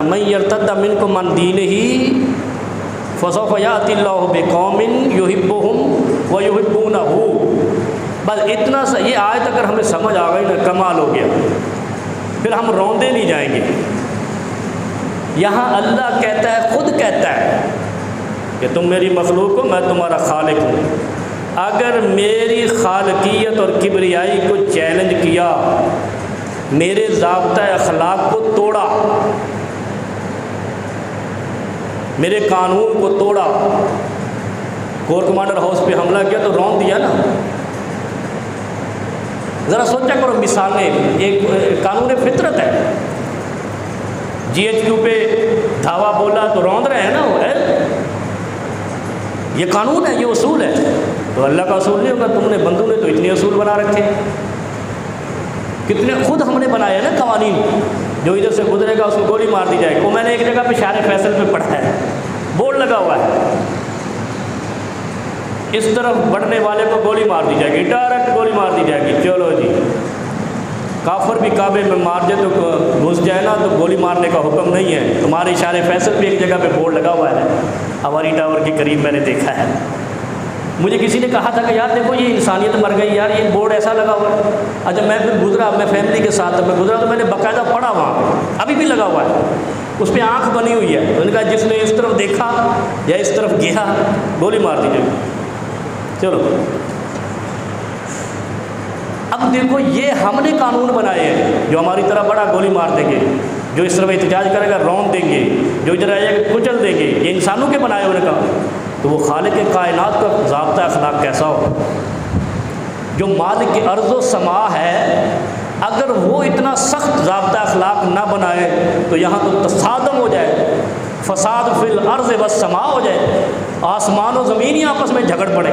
من یرتد منکم عن دینہ فسوف یأتی اللہ بقوم یحبہم ویحبونہ۔ بس اتنا سا یہ آیت اگر ہمیں سمجھ آ گئی نا کمال ہو گیا، پھر ہم روندے نہیں جائیں گے۔ یہاں اللہ کہتا ہے، خود کہتا ہے کہ تم میری مخلوق ہو، میں تمہارا خالق ہوں۔ اگر میری خالقیت اور کبریائی کو چیلنج کیا، میرے ضابطۂ اخلاق کو توڑا، میرے قانون کو توڑا، کور کمانڈر ہاؤس پہ حملہ کیا تو رون دیا نا۔ ذرا سوچا کرو مثالیں، ایک قانون فطرت ہے، جی ایچ کیو پہ دھاوا بولا تو روند رہے ہیں نا، وہ ہے، یہ قانون ہے، یہ اصول ہے۔ تو اللہ کا اصول نہیں ہوگا؟ تم نے بندوں نے تو اتنے اصول بنا رکھے، کتنے خود ہم نے بنائے ہیں نا قوانین، جو ادھر سے گزرے گا اس کو گولی مار دی جائے گی۔ وہ میں نے ایک جگہ پہ شار فیصل پہ پڑھا ہے، بورڈ لگا ہوا ہے، اس طرف بڑھنے والے کو گولی مار دی جائے گی، ڈائریکٹ گولی مار دی جائے گی۔ چلو جی، کافر بھی کعبے میں مار دے تو گھس جائے نا، تو گولی مارنے کا حکم نہیں ہے۔ تمہارے اشار فیصل پہ ایک جگہ پہ بورڈ لگا ہوا ہے، ہماری ٹاور کے قریب میں نے دیکھا ہے۔ مجھے کسی نے کہا تھا کہ یار دیکھو یہ انسانیت مر گئی یار، یہ بورڈ ایسا لگا ہوا ہے۔ اچھا میں پھر گزرا، میں فیملی کے ساتھ میں گزرا تو میں نے باقاعدہ پڑھا، وہاں ابھی بھی لگا ہوا ہے، اس پہ آنکھ بنی ہوئی ہے۔ تو نے کہا جس نے اس طرف دیکھا یا اس طرف گیا گولی مار دیجیے۔ چلو اب دیکھو، یہ ہم نے قانون بنائے ہیں، جو ہماری طرح بڑا گولی مار دیں گے، جو اس طرف احتجاج کرے گا رون دیں گے، جو ادھر آئے گا کچل دیں گے، یہ انسانوں کے بنائے ہونے کا۔ تو وہ خالق کائنات کا ضابطہ اخلاق کیسا ہو؟ جو مالک ارض و سما ہے، اگر وہ اتنا سخت ضابطہ اخلاق نہ بنائے تو یہاں تو تصادم ہو جائے، فساد فی الارض والسماء ہو جائے، آسمان و زمین ہی آپس میں جھگڑ پڑے۔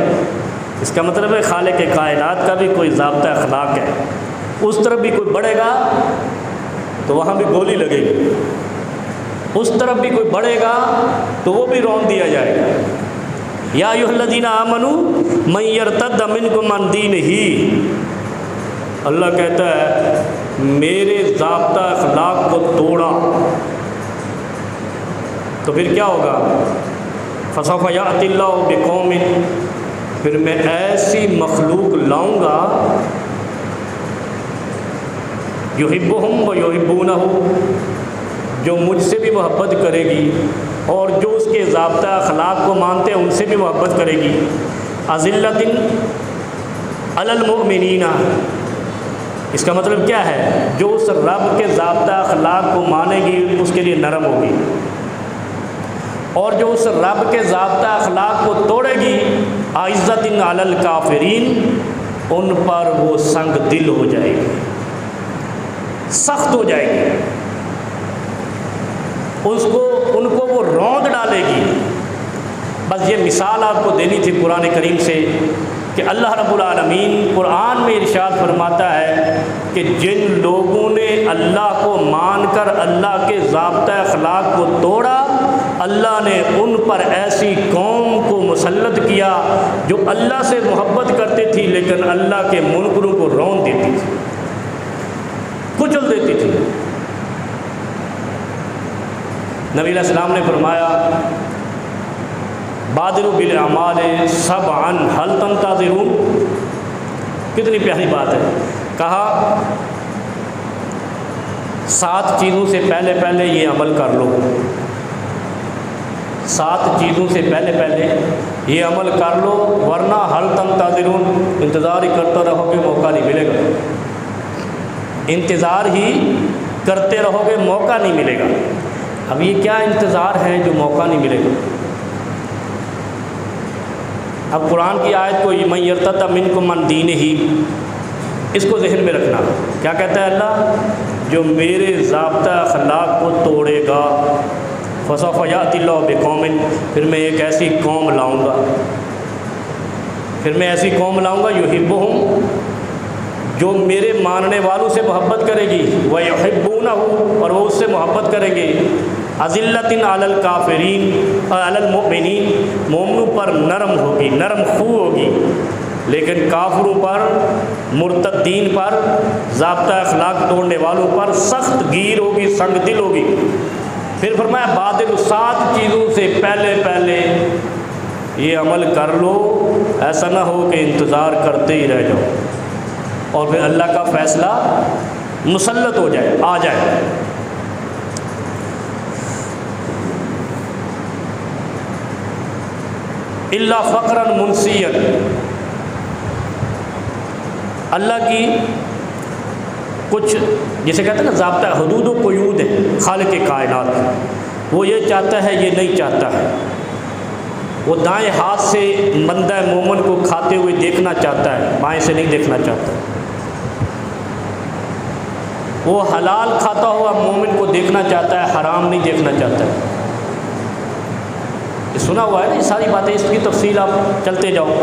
اس کا مطلب ہے خالق کائنات کا بھی کوئی ضابطہ اخلاق ہے، اس طرف بھی کوئی بڑھے گا تو وہاں بھی گولی لگے گی، اس طرف بھی کوئی بڑھے گا تو وہ بھی رون دیا جائے گا۔ یا ایھا الذین آمنوا من یرتد منکم عن دینہ، اللہ کہتا ہے میرے ضابطہ اخلاق کو توڑا تو پھر کیا ہوگا؟ فسوف یأتی اللہ بقوم، پھر میں ایسی مخلوق لاؤں گا، یحبہم ویحبونہ، جو مجھ سے بھی محبت کرے گی اور جو اس کے ضابطہ اخلاق کو مانتے ہیں ان سے بھی محبت کرے گی۔ اذلۃ علی المؤمنین، اس کا مطلب کیا ہے؟ جو اس رب کے ضابطہ اخلاق کو مانے گی اس کے لیے نرم ہوگی، اور جو اس رب کے ضابطہ اخلاق کو توڑے گی، اعزۃ علی الکافرین، ان پر وہ سنگ دل ہو جائے گی، سخت ہو جائے گی، ان کو وہ روند ڈالے گی۔ بس یہ مثال آپ کو دینی تھی قرآن کریم سے کہ اللہ رب العالمین قرآن میں ارشاد فرماتا ہے کہ جن لوگوں نے اللہ کو مان کر اللہ کے ضابطہ اخلاق کو توڑا، اللہ نے ان پر ایسی قوم کو مسلط کیا جو اللہ سے محبت کرتی تھی لیکن اللہ کے منکروں کو رون دیتی تھی، کچل دیتی تھی۔ نبی علیہ السلام نے فرمایا بادروا بالاعمال سبعا هل تنتظرون، کتنی پیاری بات ہے۔ کہا 7 چیزوں سے پہلے پہلے یہ عمل کر لو، 7 چیزوں سے پہلے پہلے یہ عمل کر لو، ورنہ هل تنتظرون، انتظار ہی کرتے رہو گے موقع نہیں ملے گا، انتظار ہی کرتے رہو گے موقع نہیں ملے گا۔ اب یہ کیا انتظار ہے جو موقع نہیں ملے گا؟ اب قرآن کی آیت کو من یرتد منکم عن دینہ، اس کو ذہن میں رکھنا۔ کیا کہتا ہے اللہ؟ جو میرے ضابطہ اخلاق کو توڑے گا، فسوف یأتی اللہ بقوم، پھر میں ایک ایسی قوم لاؤں گا، یحبہم، جو میرے ماننے والوں سے محبت کرے گی، ویحبونہ، اور وہ اس سے محبت کریں گے، اذلۃ علی الکافرین علی المؤمنین، مومنوں پر نرم ہوگی، نرم خو ہوگی، لیکن کافروں پر، مرتدین پر، ضابطہ اخلاق توڑنے والوں پر سخت گیر ہوگی، سنگ دل ہوگی۔ پھر فرمایا بادل 7 چیزوں سے پہلے پہلے یہ عمل کر لو، ایسا نہ ہو کہ انتظار کرتے ہی رہ جاؤ اور پھر اللہ کا فیصلہ مسلط ہو جائے، آ جائے۔ الا فقرا منسیا، اللہ کی کچھ جسے کہتے ہیں نا ضابطہ حدود و قیود ہے خالق کائنات، وہ یہ چاہتا ہے یہ نہیں چاہتا ہے۔ وہ دائیں ہاتھ سے بندہ مومن کو کھاتے ہوئے دیکھنا چاہتا ہے، بائیں سے نہیں دیکھنا چاہتا۔ وہ حلال کھاتا ہوا مومن کو دیکھنا چاہتا ہے، حرام نہیں دیکھنا چاہتا ہے۔ یہ سنا ہوا ہے نا یہ ساری باتیں، اس کی تفصیل آپ چلتے جاؤ۔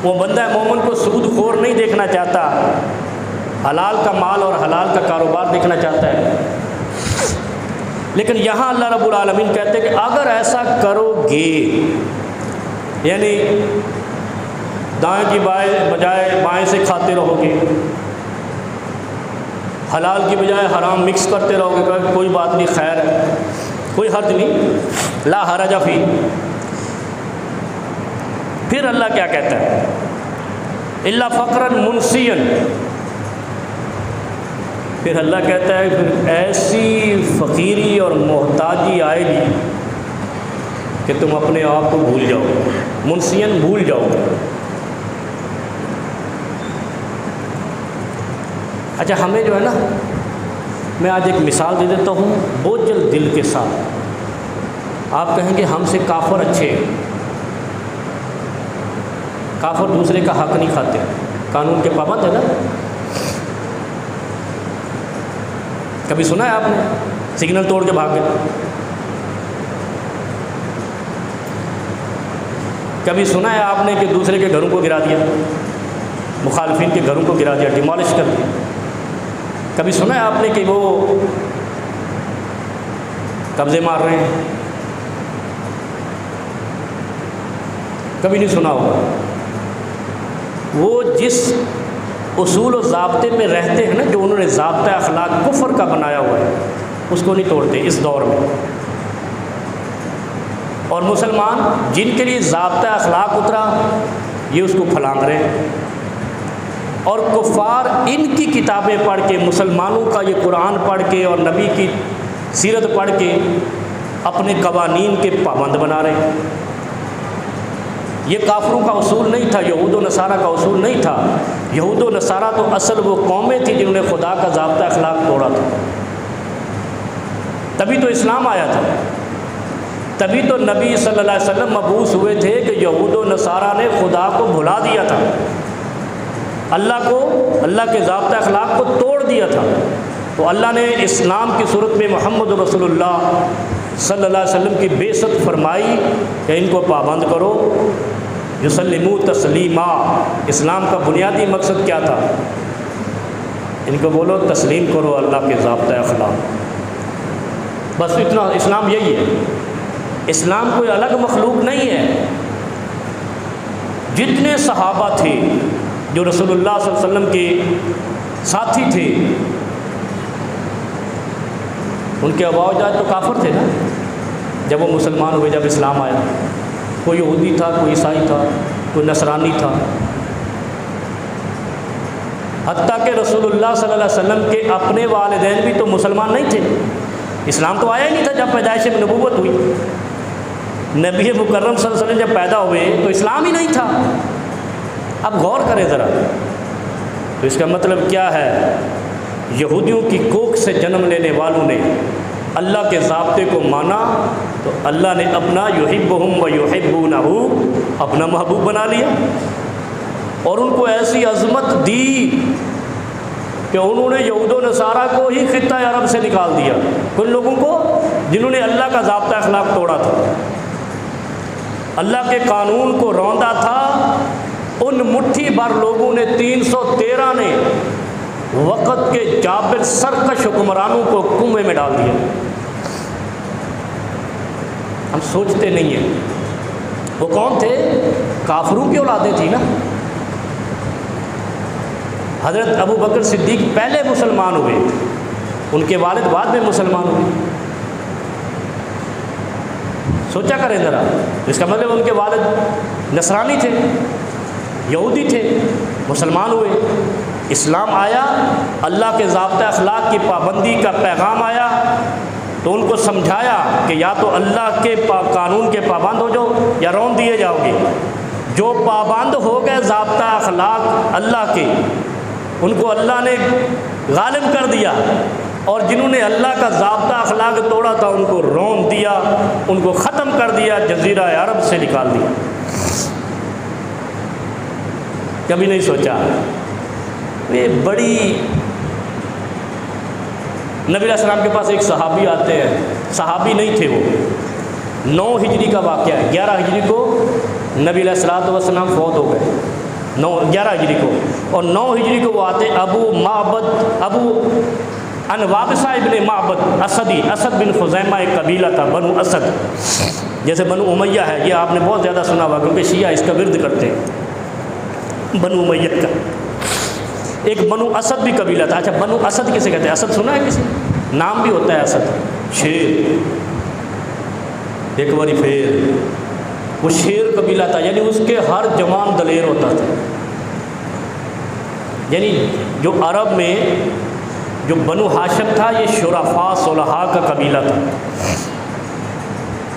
وہ بندہ مومن کو سود خور نہیں دیکھنا چاہتا، حلال کا مال اور حلال کا کاروبار دیکھنا چاہتا ہے۔ لیکن یہاں اللہ رب العالمین کہتے ہیں کہ اگر ایسا کرو گے، یعنی دائیں کی بجائے بائیں سے کھاتے رہو گے، حلال کی بجائے حرام مکس کرتے رہو گے، کوئی بات نہیں، خیر ہے، کوئی حرج نہیں، لا حرج فی۔ پھر اللہ کیا کہتا ہے؟ الا فقرا منسیا، پھر اللہ کہتا ہے پھر ایسی فقیری اور محتاجی آئے گی کہ تم اپنے آپ کو بھول جاؤ، منسین بھول جاؤ۔ اچھا ہمیں جو ہے نا، میں آج ایک مثال دے دیتا ہوں بوجھل دل کے ساتھ۔ آپ کہیں گے ہم سے کافر اچھے ہیں، کافر دوسرے کا حق نہیں کھاتے، قانون کے پابند ہے نا۔ کبھی سنا ہے آپ نے سگنل توڑ کے بھاگ گئے؟ کبھی سنا ہے آپ نے کہ دوسرے کے گھروں کو گرا دیا، مخالفین کے گھروں کو گرا دیا، ڈیمالش کر دیا؟ کبھی سنا ہے آپ نے کہ وہ قبضے مار رہے ہیں؟ کبھی نہیں سنا ہوگا۔ وہ جس اصول و ضابطے میں رہتے ہیں نا، جو انہوں نے ضابطہ اخلاق کفر کا بنایا ہوا ہے، اس کو نہیں توڑتے اس دور میں۔ اور مسلمان جن کے لیے ضابطہ اخلاق اترا، یہ اس کو پھلانگ رہے ہیں، اور کفار ان کی کتابیں پڑھ کے، مسلمانوں کا یہ قرآن پڑھ کے اور نبی کی سیرت پڑھ کے اپنے قوانین کے پابند بنا رہے ہیں۔ یہ کافروں کا اصول نہیں تھا، یہود و نصارہ کا اصول نہیں تھا۔ یہود و نصارہ تو اصل وہ قومیں تھیں جنہوں نے خدا کا ضابطہ اخلاق توڑا تھا، تبھی تو اسلام آیا تھا، تبھی تو نبی صلی اللہ علیہ وسلم مبعوث ہوئے تھے کہ یہود و نصارہ نے خدا کو بھلا دیا تھا، اللہ کے ضابطہ اخلاق کو توڑ دیا تھا۔ تو اللہ نے اسلام کی صورت میں محمد رسول اللہ صلی اللہ علیہ وسلم کی بعثت فرمائی کہ ان کو پابند کرو، یسلموا تسلیما۔ اسلام کا بنیادی مقصد کیا تھا؟ ان کو بولو تسلیم کرو اللہ کے ضابطہ اخلاق، بس اتنا۔ اسلام یہی ہے، اسلام کوئی الگ مخلوق نہیں ہے۔ جتنے صحابہ تھے جو رسول اللہ صلی اللہ علیہ وسلم کے ساتھی تھے، ان کے آباء و اجداد تو کافر تھے نا جب وہ مسلمان ہوئے، جب اسلام آیا۔ کوئی یہودی تھا، کوئی عیسائی تھا، کوئی نصرانی تھا، حتیٰ کہ رسول اللہ صلی اللہ علیہ وسلم کے اپنے والدین بھی تو مسلمان نہیں تھے۔ اسلام تو آیا ہی نہیں تھا جب پیدائش نبوت ہوئی۔ نبی مکرم صلی اللہ علیہ وسلم جب پیدا ہوئے تو اسلام ہی نہیں تھا۔ اب غور کریں ذرا، تو اس کا مطلب کیا ہے؟ یہودیوں کی کوکھ سے جنم لینے والوں نے اللہ کے ضابطے کو مانا تو اللہ نے اپنا یحبہم و یحبونہ اپنا محبوب بنا لیا، اور ان کو ایسی عظمت دی کہ انہوں نے یہود و نصارہ کو ہی خطہ عرب سے نکال دیا، ان لوگوں کو جنہوں نے اللہ کا ضابطہ اخلاق توڑا تھا، اللہ کے قانون کو روندا تھا۔ ان مٹھی بھر لوگوں نے 313 نے وقت کے جابر سرکش حکمرانوں کو کنویں میں ڈال دیا۔ ہم سوچتے نہیں ہیں وہ کون تھے؟ کافروں کی اولادیں تھیں نا۔ حضرت ابو بکر صدیق پہلے مسلمان ہوئے، ان کے والد بعد میں مسلمان ہوئے۔ سوچا کریں ذرا، اس کا مطلب ان کے والد نصرانی تھے، یہودی تھے، مسلمان ہوئے، اسلام آیا، اللہ کے ضابطۂ اخلاق کی پابندی کا پیغام آیا، تو ان کو سمجھایا کہ یا تو اللہ کے قانون کے پابند ہو جاؤ یا رون دیے جاؤ گے۔ جو پابند ہو گئے ضابطہ اخلاق اللہ کے، ان کو اللہ نے غالب کر دیا، اور جنہوں نے اللہ کا ضابطہ اخلاق توڑا تھا ان کو رون دیا، ان کو ختم کر دیا، جزیرہ عرب سے نکال دیا۔ کبھی نہیں سوچا یہ بڑی، نبی علیہ السلام کے پاس ایک صحابی آتے ہیں، صحابی نہیں تھے وہ، 9 ہجری کا واقعہ ہے، 11 ہجری کو نبی علیہ السلام فوت ہو گئے، 11 ہجری کو، اور 9 ہجری کو وہ آتے ابو وابصہ ابن معبد اسدی، اسد بن خزیمہ ایک قبیلہ تھا، بنو اسد، جیسے بنو امیہ ہے، یہ آپ نے بہت زیادہ سنا ہوا کیونکہ شیعہ اس کا ورد کرتے ہیں، بنو امیہ کا ایک بنو اسد بھی قبیلہ تھا۔ اچھا بنو اسد کسے کہتے ہیں؟ اسد سنا ہے کسی؟ نام بھی ہوتا ہے اسد، شیر، ایک باری پھر وہ شیر قبیلہ تھا، یعنی اس کے ہر جوان دلیر ہوتا تھا، یعنی جو عرب میں جو بنو ہاشم تھا یہ شرفاء صلحاء کا قبیلہ تھا،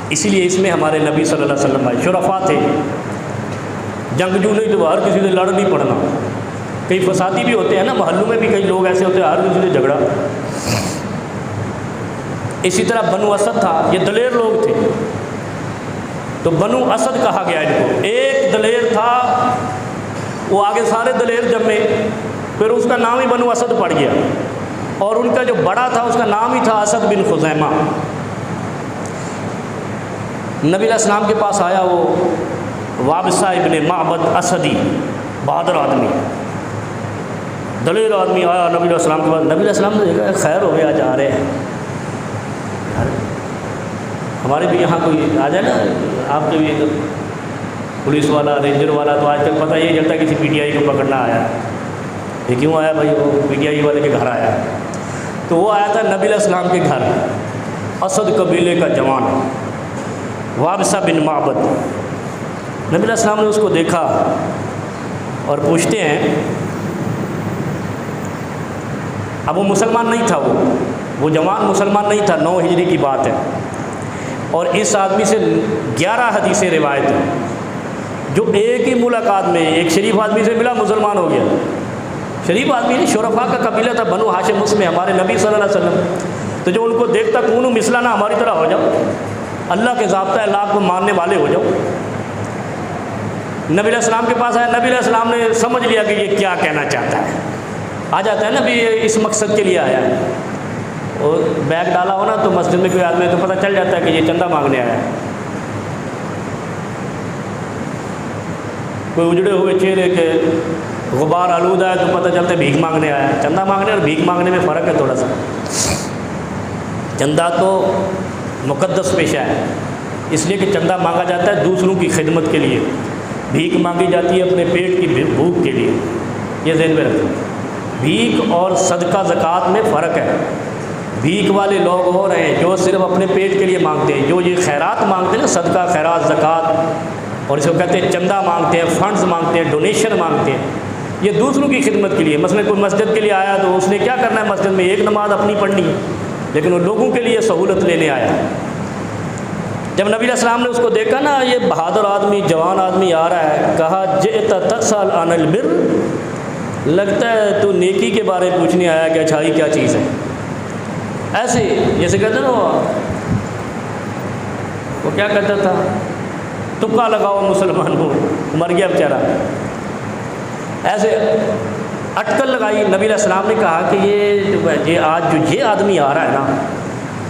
اسی لیے اس میں ہمارے نبی صلی اللہ علیہ وسلم آئے، شرفاء تھے، جنگجو نہیں تو ہر کسی سے لڑ نہیں پڑنا، کئی فسادی بھی ہوتے ہیں نا محلوں میں بھی، کئی لوگ ایسے ہوتے ہیں ہر کسی سے جھگڑا، اسی طرح بنو اسد تھا، یہ دلیر لوگ تھے، تو بنو اسد کہا گیا ان کو۔ ایک دلیر تھا، وہ آگے سارے دلیر جمے، پھر اس کا نام ہی بنو اسد پڑ گیا، اور ان کا جو بڑا تھا اس کا نام ہی تھا اسد بن خزیمہ۔ نبی علیہ السلام کے پاس آیا وہ وابصہ ابن معبد اسدی، بہادر آدمی، دلیر آدمی آیا نبی علیہ السلام کے پاس۔ نبی علیہ السلام نے دیکھا خیر ہو گیا، جا رہے ہیں، ہمارے بھی یہاں کوئی آ جائے نا، آپ کے بھی پولیس والا، رینجر والا، تو آج کل پتہ یہ چلتا ہے کسی پی ٹی آئی کو پکڑنا آیا، یہ کیوں آیا بھائی؟ وہ پی ٹی آئی والے کے گھر آیا، تو وہ آیا تھا نبی علیہ السلام کے گھر، اسد قبیلے کا جوان وابصہ بن معبد۔ نبی علیہ السلام نے اس کو دیکھا اور پوچھتے ہیں، اب وہ مسلمان نہیں تھا، وہ جوان مسلمان نہیں تھا، 9 ہجری کی بات ہے، اور اس آدمی سے 11 حدیثیں روایت ہیں، جو ایک ہی ملاقات میں ایک شریف آدمی سے ملا مسلمان ہو گیا۔ شریف آدمی نہیں، شرفاء کا قبیلہ تھا، بنو ہاشم، اس میں ہمارے نبی صلی اللہ علیہ وسلم، تو جو ان کو دیکھتا کونو مثلنا، ہماری طرح ہو جاؤ، اللہ کے ضابطۂ اللہ کو ماننے والے ہو جاؤ۔ نبی علیہ السلام کے پاس آیا، نبی علیہ السلام نے سمجھ لیا کہ یہ کیا کہنا چاہتا ہے، آ جاتا ہے نا بھی اس مقصد کے لیے آیا ہے، اور بیگ ڈالا ہو نا تو مسجد میں کوئی آدمی تو پتہ چل جاتا ہے کہ یہ چندہ مانگنے آیا ہے، کوئی اجڑے ہوئے چہرے کے غبار آلودہ ہے تو پتہ چلتا ہے بھیک مانگنے آیا ہے۔ چندہ مانگنے اور بھیک مانگنے میں فرق ہے تھوڑا سا، چندہ تو مقدس پیشہ ہے، اس لیے کہ چندہ مانگا جاتا ہے دوسروں کی خدمت کے لیے، بھیک مانگی جاتی ہے اپنے پیٹ کی بھوک کے لیے، یہ ذہن میں رکھیں۔ بھیک اور صدقہ زکوٰۃ میں فرق ہے، بھیک والے لوگ ہو رہے ہیں جو صرف اپنے پیٹ کے لیے مانگتے ہیں، جو یہ خیرات مانگتے ہیں نا، صدقہ، خیرات، زکوٰۃ، اور اس کو کہتے ہیں چندہ مانگتے ہیں، فنڈز مانگتے ہیں، ڈونیشن مانگتے ہیں، یہ دوسروں کی خدمت کے لیے۔ مثلا کوئی مسجد کے لیے آیا تو اس نے کیا کرنا ہے، مسجد میں ایک نماز اپنی پڑھنی ہے، لیکن وہ لوگوں کے لیے سہولت لینے آیا۔ جب نبی علیہ السلام نے اس کو دیکھا نا، یہ بہادر آدمی، جوان آدمی آ رہا ہے، کہا جئت تسأل عن البر، لگتا ہے تو نیکی کے بارے میں پوچھنے آیا کہ اچھائی کیا چیز ہے، ایسے جیسے کہتے ہیں نا وہ کیا کہتا تھا، تکا لگاؤ مسلمان کو، مر گیا بیچارہ، ایسے اٹکل لگائی۔ نبی علیہ السلام نے کہا کہ یہ آج جو یہ آدمی آ رہا ہے نا،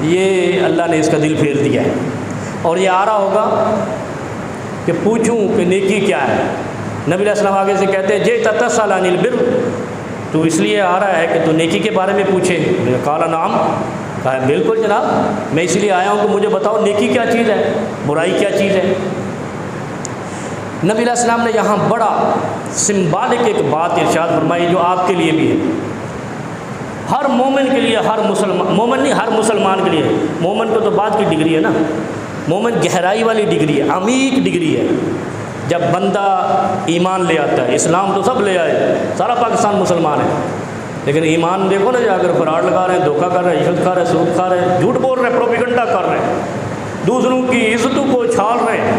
یہ اللہ نے اس کا دل پھیر دیا ہے، اور یہ آ رہا ہوگا کہ پوچھوں کہ نیکی کیا ہے۔ نبی علیہ السلام آگے سے کہتے ہیں جئت تسأل عن البر، تو اس لیے آ رہا ہے کہ تو نیکی کے بارے میں پوچھے۔ قال نعم، کہا بالکل جناب، میں اس لیے آیا ہوں کہ مجھے بتاؤ نیکی کیا چیز ہے، برائی کیا چیز ہے۔ نبی علیہ السلام نے یہاں بڑا سمبالک ایک بات ارشاد فرمائی جو آپ کے لیے بھی ہے، ہر مومن کے لیے، ہر مسلمان، مومن نہیں ہر مسلمان کے لیے، مومن کو تو بعد کی ڈگری ہے نا، مومن گہرائی والی ڈگری ہے، عمیق ڈگری ہے۔ جب بندہ ایمان لے آتا ہے، اسلام تو سب لے آئے، سارا پاکستان مسلمان ہے، لیکن ایمان دیکھو نا، جا کر فراڈ لگا رہے ہیں، دھوکہ کر رہے ہیں، رشوت کھا رہے ہیں، سود کھا رہے ہیں، جھوٹ بول رہے ہیں، پروپیگنڈا کر رہے ہیں، دوسروں کی عزتوں کو چھال رہے ہیں،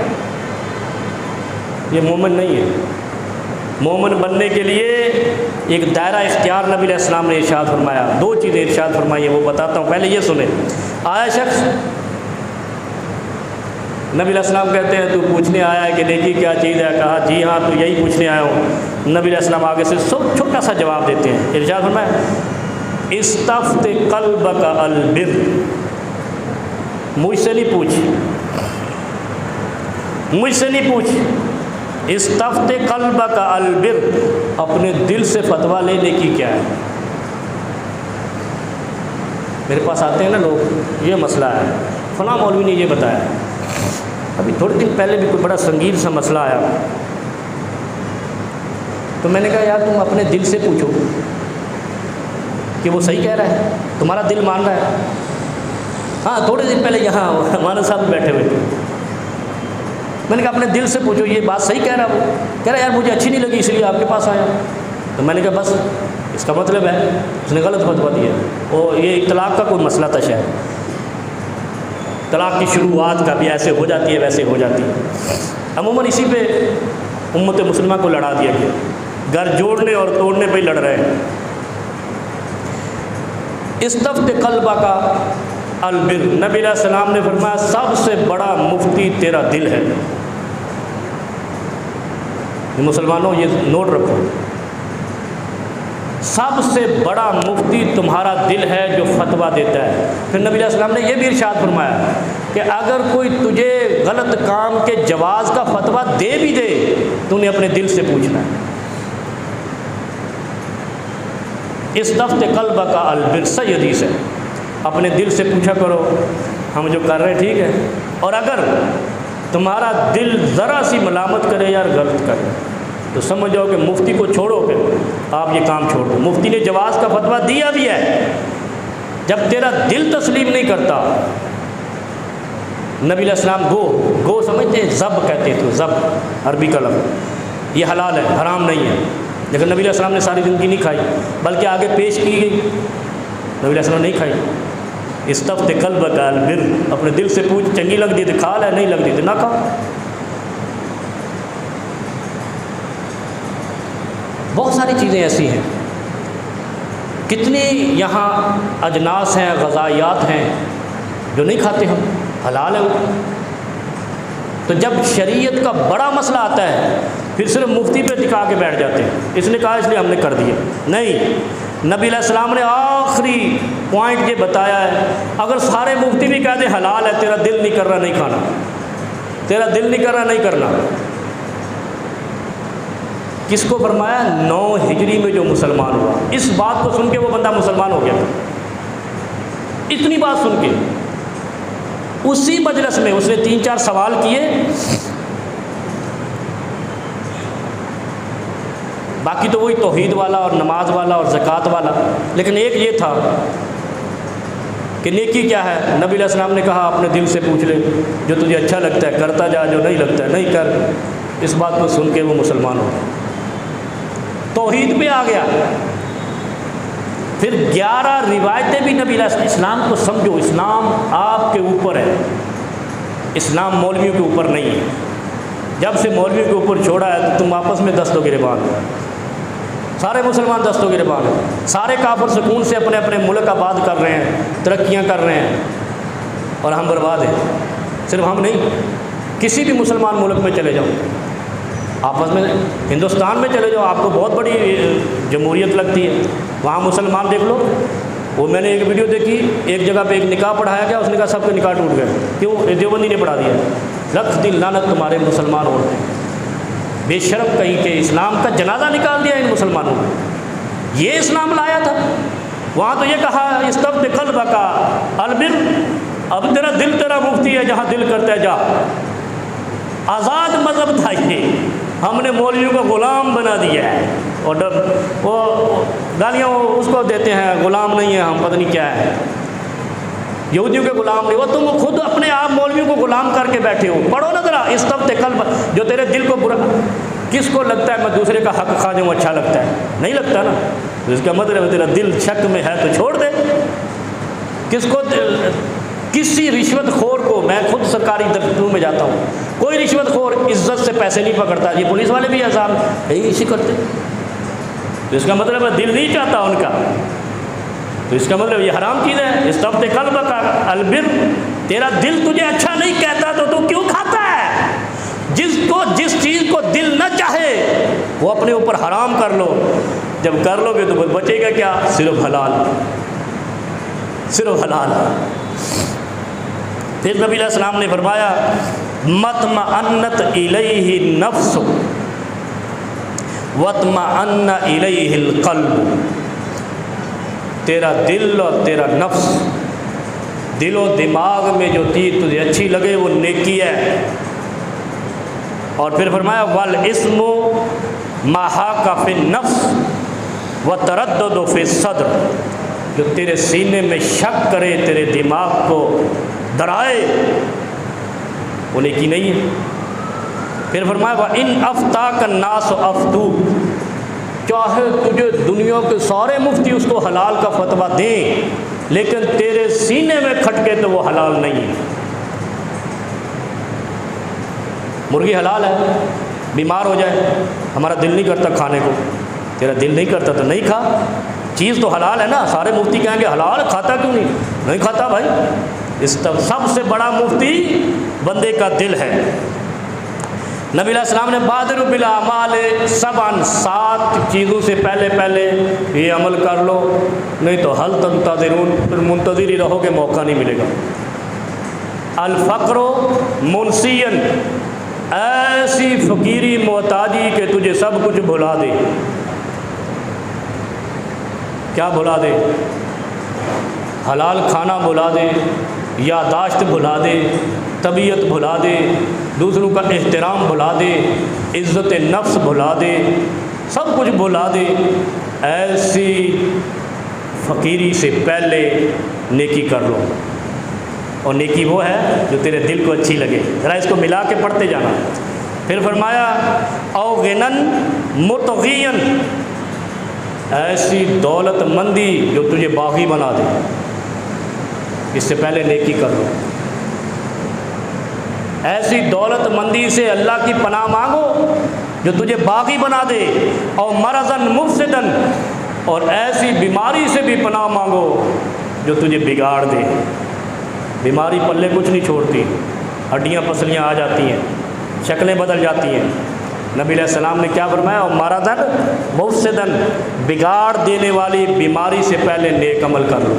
یہ مومن نہیں ہے۔ مومن بننے کے لیے ایک دائرہ اختیار نبی علیہ السلام نے ارشاد فرمایا، دو چیزیں ارشاد فرمائی ہیں، وہ بتاتا ہوں، پہلے یہ سنیں۔ آیا شخص، نبی علیہ السلام کہتے ہیں تو پوچھنے آیا ہے کہ نیکی کیا چیز ہے؟ کہا جی ہاں، تو یہی پوچھنے آیا ہوں۔ نبی علیہ السلام آگے سے چھوٹا سا جواب دیتے ہیں، ارشاد فرمایا استفت قلبک البر، مجھ سے نہیں پوچھ، مجھ سے نہیں پوچھ، استفت قلبک البر، اپنے دل سے فتویٰ لینے کی کیا ہے؟ میرے پاس آتے ہیں نا لوگ، یہ مسئلہ ہے، فلاں مولوی نے یہ بتایا، ابھی تھوڑے دن پہلے بھی کوئی بڑا سنگین سا مسئلہ آیا، تو میں نے کہا یار تم اپنے دل سے پوچھو کہ وہ صحیح کہہ رہا ہے، تمہارا دل مان رہا ہے؟ ہاں تھوڑے دن پہلے یہاں ہمارے صاحب بیٹھے ہوئے تھے، میں نے کہا اپنے دل سے پوچھو یہ بات صحیح کہہ رہا ہے؟ وہ کہہ رہا ہے یار مجھے اچھی نہیں لگی اس لیے آپ کے پاس آیا، تو میں نے کہا بس اس کا مطلب ہے اس نے غلط فتویٰ دیا، اور یہ طلاق کا کوئی مسئلہ تھا شاید، طلاق کی شروعات کا بھی ایسے ہو جاتی ہے ویسے ہو جاتی ہے، عموماً اسی پہ امت مسلمہ کو لڑا دیا گیا، گھر جوڑنے اور توڑنے پہ ہی لڑ رہے ہیں۔ استفت قلبہ کا البر، نبی علیہ السلام نے فرمایا سب سے بڑا مفتی تیرا دل ہے۔ مسلمانوں یہ نوٹ رکھو، سب سے بڑا مفتی تمہارا دل ہے جو فتویٰ دیتا ہے۔ پھر نبی علیہ السلام نے یہ بھی ارشاد فرمایا کہ اگر کوئی تجھے غلط کام کے جواز کا فتویٰ دے بھی دے تو انہیں اپنے دل سے پوچھنا ہے۔ استفت قلبک کا البر، صحیح حدیث ہے، اپنے دل سے پوچھا کرو ہم جو کر رہے ہیں ٹھیک ہے، اور اگر تمہارا دل ذرا سی ملامت کرے یار غلط کرے تو سمجھ جاؤ کہ مفتی کو چھوڑو، کہ آپ یہ کام چھوڑ دو، مفتی نے جواز کا فتویٰ دیا بھی ہے، جب تیرا دل تسلیم نہیں کرتا۔ نبی علیہ السلام گو سمجھتے ہیں، زب کہتے تھے، زب عربی کا لفظ، یہ حلال ہے حرام نہیں ہے، لیکن نبی علیہ السلام نے ساری زندگی نہیں کھائی، بلکہ آگے پیش کی گئی، نبی علیہ السلام نہیں کھائی۔ استفت قلبک البر، اپنے دل سے پوچھ، چنگی لگ دی تو کھا لے، نہیں لگ دی تو نہ کھا۔ بہت ساری چیزیں ایسی ہیں، کتنی یہاں اجناس ہیں، غذائیات ہیں جو نہیں کھاتے ہم، حلال ہے وہ، تو جب شریعت کا بڑا مسئلہ آتا ہے پھر صرف مفتی پہ دکھا کے بیٹھ جاتے ہیں، اس نے کہا اس لیے ہم نے کر دیا، نہیں، نبی علیہ السلام نے آخری پوائنٹ یہ بتایا ہے، اگر سارے مفتی بھی کہہ دیں حلال ہے، تیرا دل نہیں کر رہا نہیں کھانا، تیرا دل نہیں کر رہا نہیں کرنا۔ کس کو فرمایا؟ 9 ہجری میں جو مسلمان ہوا، اس بات کو سن کے وہ بندہ مسلمان ہو گیا تھا، اتنی بات سن کے اسی مجلس میں اس نے 3-4 سوال کیے، باقی تو وہی توحید والا اور نماز والا اور زکوٰۃ والا، لیکن ایک یہ تھا کہ نیکی کیا ہے؟ نبی علیہ السلام نے کہا اپنے دل سے پوچھ لے، جو تجھے اچھا لگتا ہے کرتا جا، جو نہیں لگتا ہے نہیں کر۔ اس بات کو سن کے وہ مسلمان ہو گیا، توحید پہ آ گیا۔ پھر 11 روایتیں بھی نبی علیہ السلام کو سمجھو، اسلام آپ کے اوپر ہے، اسلام مولویوں کے اوپر نہیں ہے۔ جب سے مولویوں کے اوپر چھوڑا ہے تو تم آپس میں دست و گریبان، سارے مسلمان دست و گریبان ہیں، سارے کافر سکون سے اپنے اپنے ملک آباد کر رہے ہیں، ترقیاں کر رہے ہیں، اور ہم برباد ہیں۔ صرف ہم نہیں، کسی بھی مسلمان ملک میں چلے جاؤ، آپس میں ہندوستان میں چلے جاؤ، آپ کو بہت بڑی جمہوریت لگتی ہے، وہاں مسلمان دیکھ لو۔ وہ میں نے ایک ویڈیو دیکھی، ایک جگہ پہ ایک نکاح پڑھایا گیا، اس نے کہا سب کے نکاح ٹوٹ گئے، کیوں؟ دیوبندی نے پڑھا دیا، لکھ دن لعنت تمہارے مسلمان عورتیں، بے شرم کہیں کہ اسلام کا جنازہ نکال دیا ان مسلمانوں نے، یہ اسلام لایا تھا؟ وہاں تو یہ کہا استفت قلبک البر، اب تیرا دل تیرا مفتی ہے، جہاں دل کرتا ہے جا۔ آزاد مذہب تھا یہ، ہم نے مولویوں کو غلام بنا دیا ہے، اور وہ گالیاں اس کو دیتے ہیں، غلام نہیں ہے ہم، پتہ نہیں کیا ہے، یہودیوں کے غلام نہیں، وہ تم خود اپنے آپ مولویوں کو غلام غلام کر کے بیٹھے ہو. پڑھو نا ذرا استفت قلب. جو تیرے دل کو برا، کس کو لگتا ہے میں دوسرے کا حق کھا جاؤں اچھا لگتا ہے؟ نہیں لگتا نا. اس کا مطلب تیرا دل شک میں ہے تو چھوڑ دے. کس کو کسی رشوت خور کو، میں خود سرکاری دفتروں میں جاتا ہوں، کوئی رشوت خور عزت سے پیسے نہیں پکڑتا. یہ پولیس والے بھی عذاب یہی اسی کرتے. تو اس کا مطلب ہے دل نہیں چاہتا ان کا. تو اس کا مطلب یہ حرام چیز ہے. استفت قلب کا البر. تیرا دل تجھے اچھا نہیں کہتا تو کیوں کھاتا ہے؟ جس چیز کو دل نہ چاہے وہ اپنے اوپر حرام کر لو. جب کر لو گے تو بچے گا کیا؟ صرف حلال، صرف حلال. پھر نبی علیہ السلام نے فرمایا مطمئنت الیہ النفس واطمأن الیہ القلب. تیرا دل اور تیرا نفس، دل و دماغ میں جو چیز تجھے اچھی لگے وہ نیکی ہے. اور پھر فرمایا والاسم ما حاک فی النفس وتردد فی الصدر. جو تیرے سینے میں شک کرے، تیرے دماغ کو ڈرائے، وہ نیکی نہیں ہے. پھر فرمایا وَإِنْ أَفْتَاكَ النَّاسُ أَفْتُوكَ. چاہے تجھے دنیا کے سارے مفتی اس کو حلال کا فتویٰ دیں، لیکن تیرے سینے میں کھٹکے تو وہ حلال نہیں ہے. مرغی حلال ہے، بیمار ہو جائے، ہمارا دل نہیں کرتا کھانے کو، تیرا دل نہیں کرتا تو نہیں کھا. چیز تو حلال ہے نا. سارے مفتی کہیں گے حلال، کھاتا کیوں نہیں کھاتا بھائی. اس سب سے بڑا مفتی بندے کا دل ہے. نبی علیہ السلام نے بادروا بالاعمال سبعا، 7 چیزوں سے پہلے یہ عمل کر لو، نہیں تو حل تنتظرون، پھر منتظر ہی رہو گے، موقع نہیں ملے گا. الفقر منسیا، ایسی فقیری محتاجی کہ تجھے سب کچھ بھلا دے. کیا بھلا دے؟ حلال کھانا بھلا دے، یادداشت بھلا دے، طبیعت بھلا دے، دوسروں کا احترام بھلا دے، عزت نفس بھلا دے، سب کچھ بھلا دے. ایسی فقیری سے پہلے نیکی کر لو. اور نیکی وہ ہے جو تیرے دل کو اچھی لگے. ذرا اس کو ملا کے پڑھتے جانا. پھر فرمایا او غنن مطغین، ایسی دولت مندی جو تجھے باغی بنا دے. اس سے پہلے نیکی کر لو. ایسی دولت مندی سے اللہ کی پناہ مانگو جو تجھے باغی بنا دے. اور مرضاً مفسداً، اور ایسی بیماری سے بھی پناہ مانگو جو تجھے بگاڑ دے. بیماری پلے کچھ نہیں چھوڑتی، ہڈیاں پسلیاں آ جاتی ہیں، شکلیں بدل جاتی ہیں. نبی علیہ السلام نے کیا فرمایا؟ اور مرضاً مفسداً، بگاڑ دینے والی بیماری سے پہلے نیک عمل کر لو.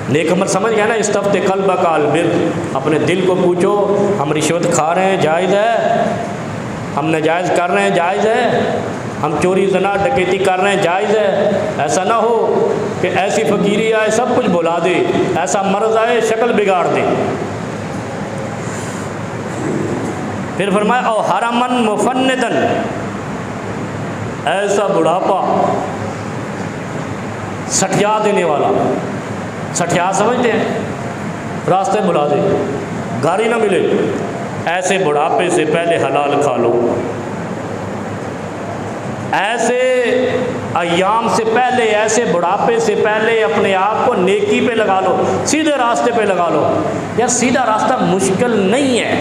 نیک عمل سمجھ گیا نا؟ استفت قلب کا البر. اپنے دل کو پوچھو ہم رشوت کھا رہے ہیں جائز ہے؟ ہم ناجائز کر رہے ہیں جائز ہے؟ ہم چوری زنا ڈکیتی کر رہے ہیں جائز ہے؟ ایسا نہ ہو کہ ایسی فقیری آئے سب کچھ بھلا دے، ایسا مرض آئے شکل بگاڑ دے. پھر فرمایا او حرمن مفندن، ایسا بڑھاپا سٹیا دینے والا. سٹیا سمجھتے ہیں؟ راستے بلا دے، گاڑی نہ ملے. ایسے بڑھاپے سے پہلے حلال کھا لو. ایسے ایام سے پہلے، ایسے بڑھاپے سے پہلے اپنے آپ کو نیکی پہ لگا لو، سیدھے راستے پہ لگا لو. یا سیدھا راستہ مشکل نہیں ہے،